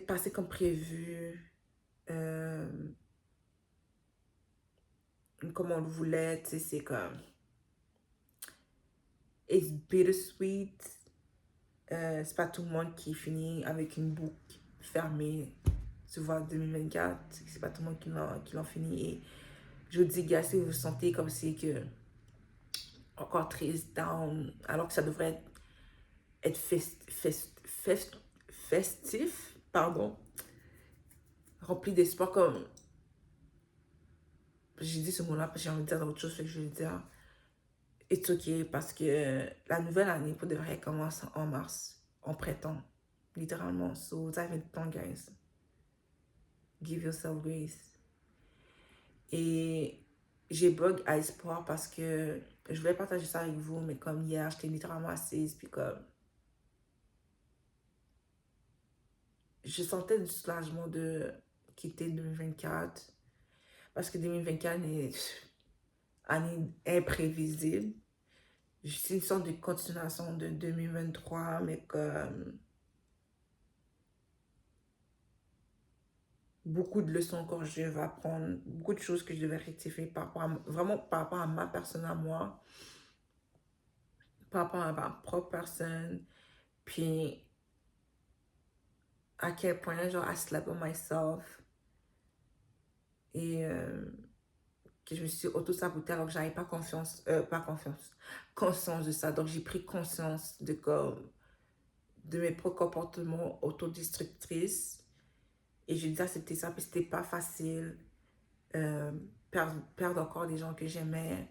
passées comme prévu, comme on le voulait, tu sais, c'est comme, it's bittersweet. C'est pas tout le monde qui finit avec une boucle fermée, tu vois, 2024. C'est pas tout le monde qui l'en finit. Et je vous dis, gars, si vous vous sentez comme si que encore triste, down, alors que ça devrait être festif, pardon, rempli d'espoir, comme j'ai dit ce mot-là parce que j'ai envie de dire autre chose, fait que je vais le dire. It's okay, parce que la nouvelle année, pour de vrai, commence en mars, en printemps, littéralement. So, vous avez le temps, guys. Give yourself grace. Et j'ai bug à espoir parce que je voulais partager ça avec vous, mais comme hier, j'étais littéralement assise, puis comme je sentais du soulagement de quitter 2024 parce que 2024 est année imprévisible. C'est une sorte de continuation de 2023, mais comme beaucoup de leçons que je vais apprendre, beaucoup de choses que je devais rectifier vraiment par rapport à ma personne à moi, par rapport à ma propre personne, puis à quel point, genre, I slept on myself et que je me suis auto-sabotée alors que j'avais pas conscience de ça. Donc, j'ai pris conscience de mes propres comportements autodestructrices et j'ai dû accepter ça, puis c'était pas facile. Perdre encore des gens que j'aimais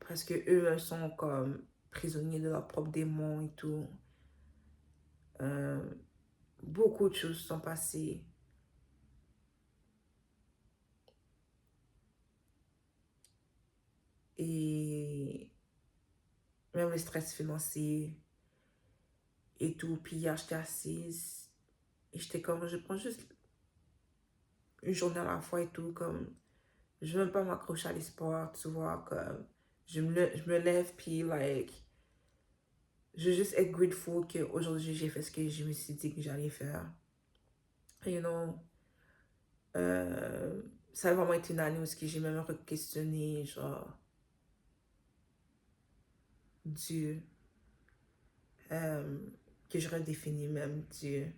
parce que eux sont comme prisonniers de leurs propres démons et tout. Beaucoup de choses sont passées. Et même le stress financier et tout. Puis hier, j'étais assise et j'étais comme, je prends juste une journée à la fois et tout. Comme, je veux même pas m'accrocher à l'espoir, tu vois. Comme, je me lève, puis, like, je veux juste être grateful qu'aujourd'hui, j'ai fait ce que je me suis dit que j'allais faire. You know, ça a vraiment été une année où j'ai même questionné, genre, Dieu, que je redéfinis même Dieu.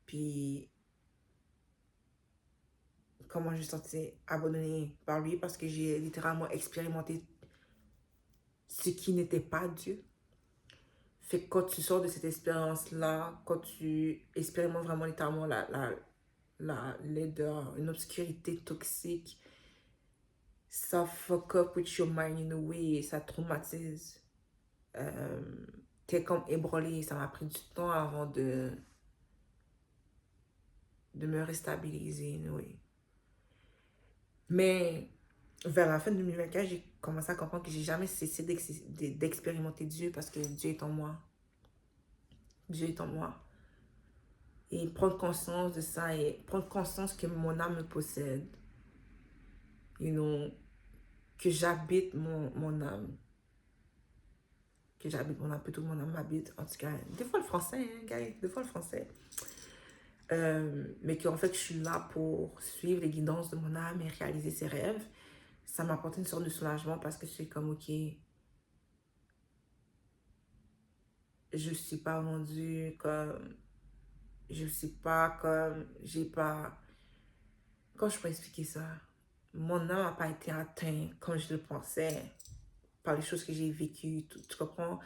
Puis, comment je me suis sentie abandonnée par lui parce que j'ai littéralement expérimenté ce qui n'était pas Dieu. Fait que quand tu sors de cette expérience-là, quand tu expérimentes vraiment littéralement la laideur, une obscurité toxique, ça fuck up with your mind in a way, ça traumatise. T'es comme ébranlé, ça m'a pris du temps avant de me restabiliser, in a way. Mais vers la fin de 2024, j'ai commencé à comprendre que j'ai jamais cessé d'expérimenter Dieu parce que Dieu est en moi. Dieu est en moi. Et prendre conscience de ça et prendre conscience que mon âme me possède. You know, que j'habite mon âme. que j'habite mon âme, puis tout le monde m'habite. En tout cas, des fois le français, hein, gars, des fois le français. Mais qu'en fait, je suis là pour suivre les guidances de mon âme et réaliser ses rêves. Ça m'apporte une sorte de soulagement parce que c'est comme, ok, je suis pas rendue comme, je suis pas comme, j'ai pas, comment je peux expliquer ça? Mon âme n'a pas été atteint comme je le pensais par les choses que j'ai vécues, tu comprends?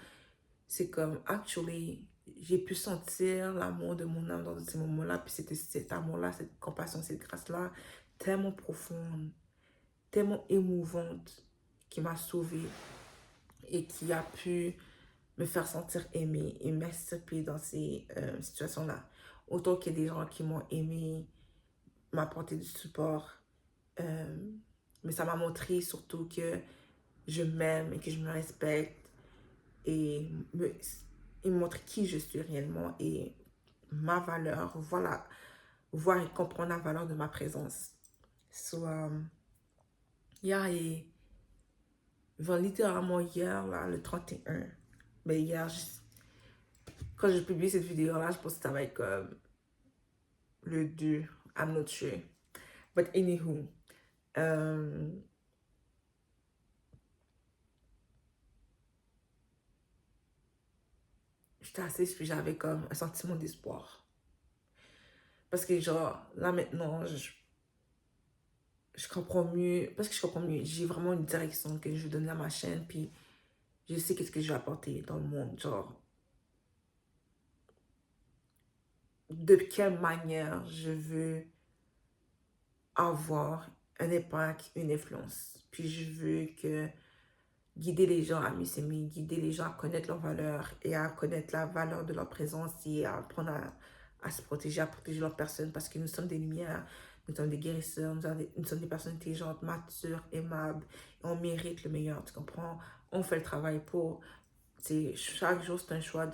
C'est comme, actually, j'ai pu sentir l'amour de mon âme dans ces moments-là, puis c'était cet amour-là, cette compassion, cette grâce-là, tellement profonde, tellement émouvante, qui m'a sauvée et qui a pu me faire sentir aimée et m'accepter dans ces situations-là. Autant qu'il y a des gens qui m'ont aimé, m'apporté du support, mais ça m'a montré surtout que je m'aime et que je me respecte et me montrer qui je suis réellement et ma valeur, voilà, voir et comprendre la valeur de ma présence. So, yeah, et littéralement hier, là, le 31, mais hier, quand j'ai publié cette vidéo-là, je pense que ça va être comme le 2, I'm not sure. But anywho, j'étais assise puis j'avais comme un sentiment d'espoir. Parce que genre, là maintenant, je comprends mieux, parce que je comprends mieux, j'ai vraiment une direction que je veux donner à ma chaîne, puis je sais qu'est-ce que je vais apporter dans le monde, genre, de quelle manière je veux avoir un impact, une influence. Puis je veux que guider les gens à mieux s'aimer, guider les gens à connaître leurs valeurs et à connaître la valeur de leur présence et à apprendre à se protéger, à protéger leur personne parce que nous sommes des lumières, nous sommes des guérisseurs, nous sommes des personnes intelligentes, matures, aimables et on mérite le meilleur, tu comprends? On fait le travail pour, chaque jour c'est un choix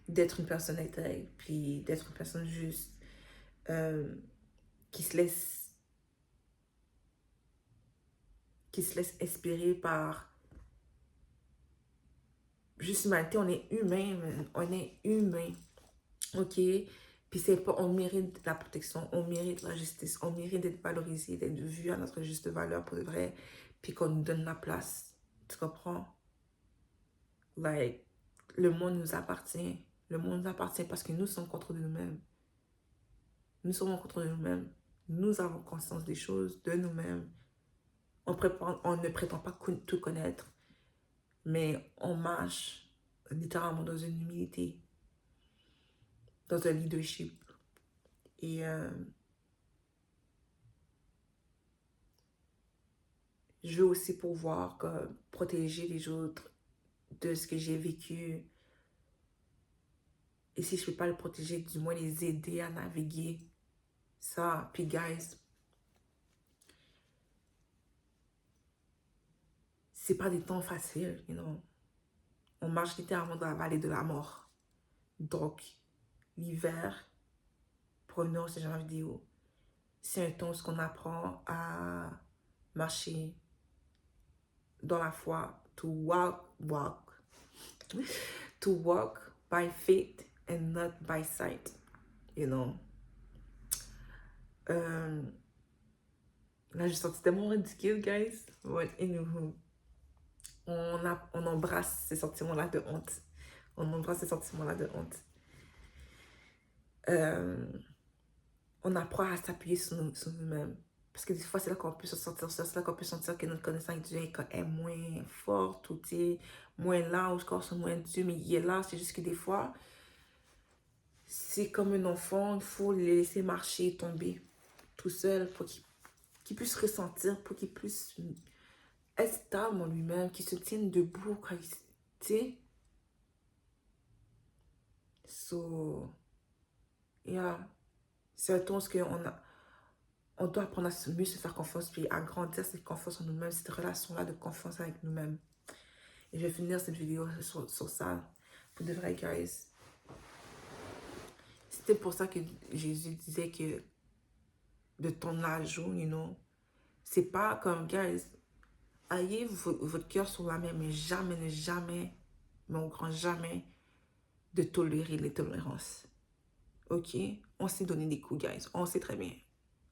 d'être une personne intègre, puis d'être une personne juste, qui se laisse inspirer par juste humanité. On est humain, man. On est humain, ok? Puis c'est pas, on mérite la protection, on mérite la justice, on mérite d'être valorisé, d'être vu à notre juste valeur pour de vrai, puis qu'on nous donne la place, tu comprends? Like, le monde nous appartient, le monde nous appartient parce que nous sommes contre de nous-mêmes. Nous sommes en contrôle de nous-mêmes. Nous avons conscience des choses de nous-mêmes. On ne prétend pas tout connaître, mais on marche littéralement dans une humilité, dans un leadership. Et je veux aussi pouvoir protéger les autres de ce que j'ai vécu. Et si je ne peux pas le protéger, du moins les aider à naviguer ça. Puis, guys, c'est pas des temps faciles, you know. On marche littéralement dans la vallée de la mort. Donc, l'hiver, pour revenir au sujet de la vidéo, c'est un temps où on apprend à marcher dans la foi, to walk by faith and not by sight, you know. Là, j'ai senti tellement ridicule, guys. But anywho, on embrasse ces sentiments-là de honte. On embrasse ces sentiments-là de honte. On apprend à s'appuyer sur nous-mêmes. Parce que des fois, c'est là qu'on peut se sentir ça, c'est là qu'on peut sentir que notre connaissance de Dieu est moins forte ou moins là, ou encore moins Dieu, mais il est là. C'est juste que des fois, c'est comme un enfant, il faut le laisser marcher, tomber tout seul pour qu'il puisse ressentir, pour qu'il puisse être stable en lui-même, qu'il se tienne debout quand il, tu sais. So, yeah. C'est un temps où on doit apprendre à mieux se faire confiance, puis à grandir cette confiance en nous-mêmes, cette relation-là de confiance avec nous-mêmes. Et je vais finir cette vidéo sur ça. Pour de vrai, guys. C'était pour ça que Jésus disait que de ton âge, you know, c'est pas comme, guys, ayez votre cœur sur la mer, mais jamais, ne jamais mais on ne grand jamais de tolérer l'intolérance. Ok? On sait donner des coups, guys. On sait très bien.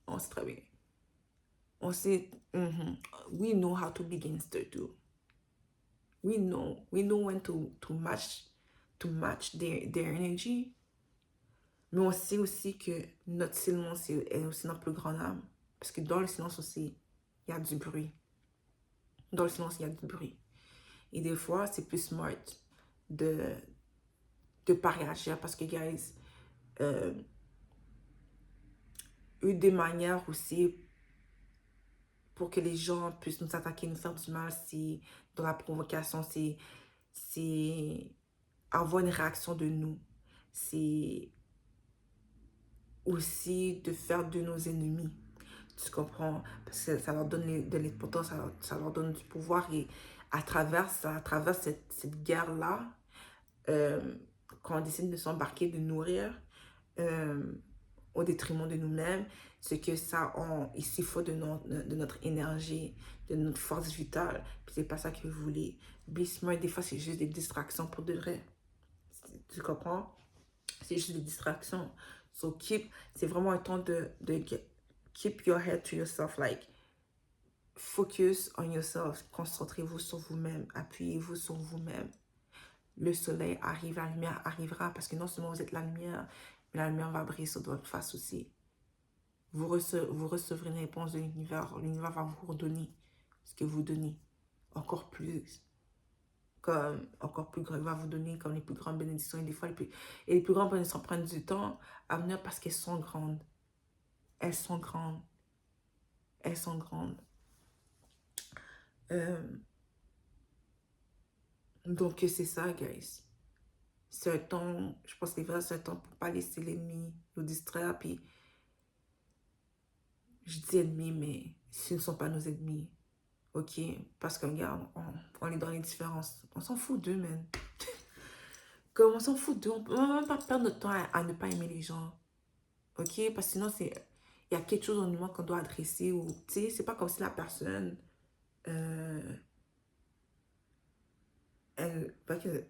On sait très bien. On sait... We know how to be gangster too. We know when to match their energy. Mais on sait aussi que notre silence est aussi notre plus grande âme. Parce que dans le silence aussi, il y a du bruit. Dans le silence, il y a du bruit. Et des fois, c'est plus smart de pas réagir. Parce que, guys, une des manières aussi pour que les gens puissent nous attaquer, nous faire du mal, c'est dans la provocation, c'est avoir une réaction de nous. C'est aussi de faire de nos ennemis. Tu comprends? Parce que ça leur donne de l'importance, ça leur donne du pouvoir. Et à travers ça, à travers cette guerre-là, quand on décide de s'embarquer, de nourrir, au détriment de nous-mêmes, c'est que ça, il s'effaut de notre énergie, de notre force vitale. Puis c'est pas ça que vous voulez. Be smart, des fois, c'est juste des distractions pour de vrai. Tu comprends? C'est juste des distractions. So c'est vraiment un temps de keep your head to yourself, like focus on yourself. Concentrez-vous sur vous-même, appuyez-vous sur vous-même. Le soleil arrive, la lumière arrivera, parce que non seulement vous êtes la lumière, mais la lumière va briller sur votre face aussi. Vous recevrez une réponse de l'univers. L'univers va vous redonner ce que vous donnez. Encore plus. Encore plus grand. Il va vous donner comme les plus grandes bénédictions. Et des fois, les plus grandes bénédictions prennent du temps à venir parce qu'elles sont grandes. Elles sont grandes. Elles sont grandes. Donc, c'est ça, guys. C'est un temps, je pense que c'est un temps pour ne pas laisser l'ennemi nous distraire. Puis, je dis ennemis, mais ce ne sont pas nos ennemis. Ok? Parce que, regarde, on est dans les différences. On s'en fout d'eux, man. Comme on s'en fout d'eux. On ne peut même pas perdre notre temps à ne pas aimer les gens. Ok? Parce que sinon, il y a quelque chose en nous qu'on doit adresser. Ou, tu sais, c'est pas comme si la personne... parce que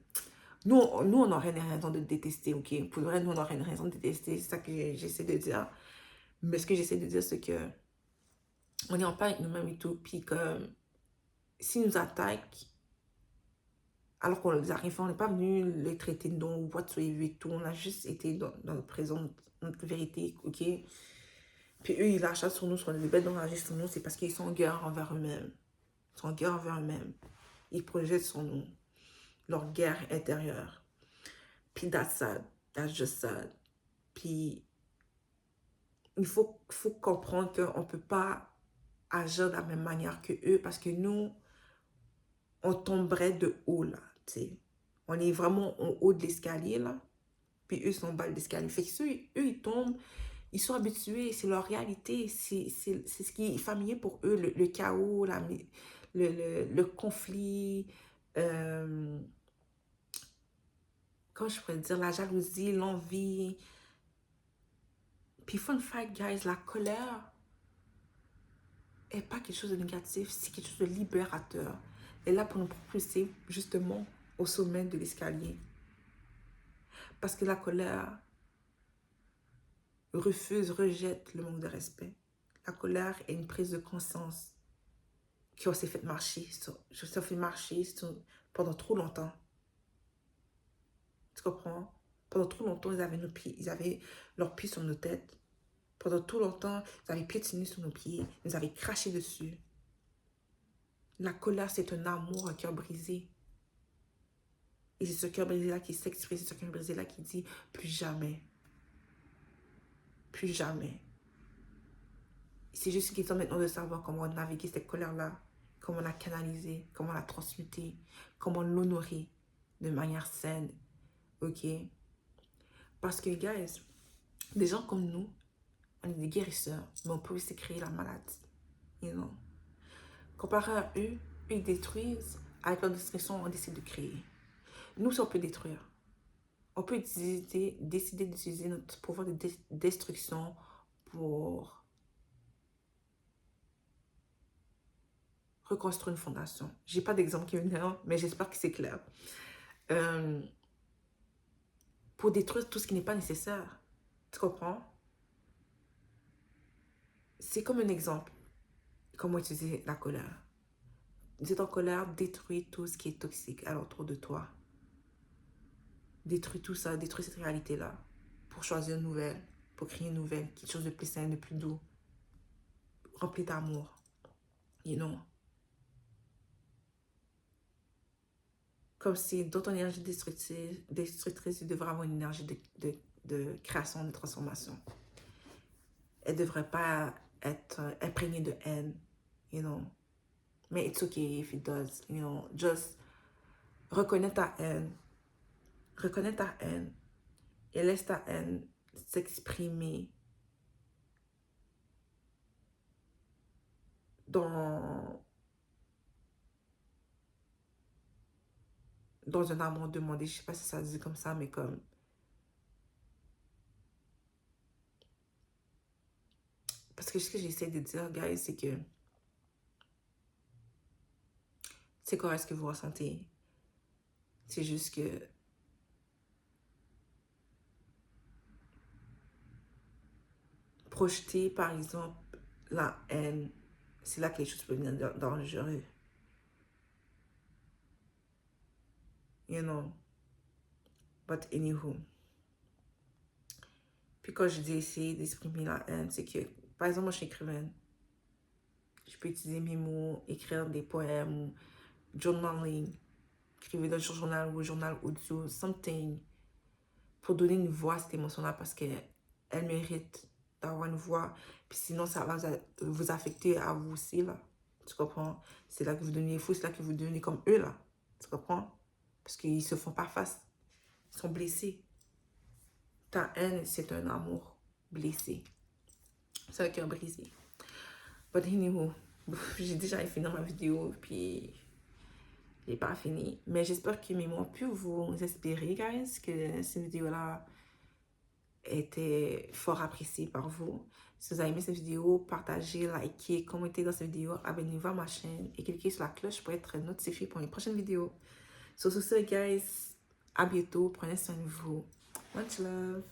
nous, on n'aurait une raison de détester, ok? Pour le vrai, nous, on aurait une raison de détester. C'est ça que j'essaie de dire. Mais ce que j'essaie de dire, c'est que on est en paix avec nous-mêmes et tout. Puis comme, s'ils nous attaquent, alors qu'on les arrive, on n'est pas venu les traiter de non ou whatsoever et tout. On a juste été dans notre présent, notre vérité, ok? Puis eux, ils lâchent sur nous, sur les bêtes d'enrager sur nous, c'est parce qu'ils sont en guerre envers eux-mêmes. Ils sont en guerre envers eux-mêmes. Ils projettent sur nous leur guerre intérieure. Puis that's sad. That's just sad. Puis il faut comprendre qu'on ne peut pas agir de la même manière que eux parce que nous, on tomberait de haut là, tu sais. On est vraiment en haut de l'escalier là, puis eux sont en bas de l'escalier. Fait que eux, ils tombent, ils sont habitués, c'est leur réalité, c'est ce qui est familier pour eux, le chaos, le conflit, comment je pourrais dire, la jalousie, l'envie. Puis fun fact, guys, la colère n'est pas quelque chose de négatif, c'est quelque chose de libérateur. Elle est là pour nous propulser justement au sommet de l'escalier. Parce que la colère rejette le manque de respect. La colère est une prise de conscience qui s'est fait marcher, pendant trop longtemps. Tu comprends? Pendant trop longtemps, ils avaient leurs pieds sur nos têtes. Pendant tout longtemps, ils avaient piétiné sur nos pieds. Ils nous avaient craché dessus. La colère, c'est un amour, un cœur brisé. Et c'est ce cœur brisé-là qui s'exprime, c'est ce cœur brisé-là qui dit plus jamais. Plus jamais. C'est juste une question maintenant de savoir comment naviguer cette colère-là, comment la canaliser, comment la transmuter, comment l'honorer de manière saine. Ok? Parce que, guys, des gens comme nous, on est des guérisseurs, mais on peut aussi créer la maladie. You know? Comparé à eux, ils détruisent, avec leur destruction, on décide de créer. Nous, si on peut détruire, on peut décider d'utiliser notre pouvoir de destruction pour reconstruire une fondation. J'ai pas d'exemple qui est venu, mais j'espère que c'est clair. euh, pour détruire tout ce qui n'est pas nécessaire. Tu comprends? C'est comme un exemple. Comment utiliser la colère. Vous êtes en colère, détruis tout ce qui est toxique alentour de toi. Détruis tout ça, détruis cette réalité-là. Pour choisir une nouvelle, pour créer une nouvelle, quelque chose de plus sain, de plus doux. Rempli d'amour. You know? Comme si dans ton énergie destructrice, tu devrais avoir une énergie de création, de transformation. Elle ne devrait pas être imprégnée de haine, you know. Mais it's okay if it does, you know. Just reconnais ta haine. Reconnais ta haine. Et laisse ta haine s'exprimer dans un amour demandé. Je sais pas si ça se dit comme ça, mais comme... Parce que ce que j'essaie de dire, guys, c'est que c'est correct ce que vous ressentez. C'est juste que projeter, par exemple, la haine, c'est là que les choses peuvent devenir dangereux. You know. But anywho. Puis quand je dis essayer d'exprimer la haine, c'est que, par exemple, moi je suis écrivaine. Je peux utiliser mes mots, écrire des poèmes ou journaling, écrire dans le journal ou journal audio, something, pour donner une voix à cette émotion-là parce qu'elle mérite d'avoir une voix. Puis sinon, ça va vous affecter à vous aussi, là. Tu comprends? C'est là que vous devenez fou, c'est là que vous devenez comme eux, là. Tu comprends? Parce qu'ils se font pas face. Ils sont blessés. Ta haine, c'est un amour blessé. C'est un cœur brisé. But anyway, j'ai déjà fini ma vidéo, puis j'ai pas fini. Mais j'espère que mes mots ont pu vous inspirer, guys, que cette vidéo-là était fort appréciée par vous. Si vous avez aimé cette vidéo, partagez, likez, commentez dans cette vidéo, abonnez-vous à ma chaîne et cliquez sur la cloche pour être notifié pour une prochaine vidéo. Sur ce, guys, à bientôt. Prenez soin de vous. Much love.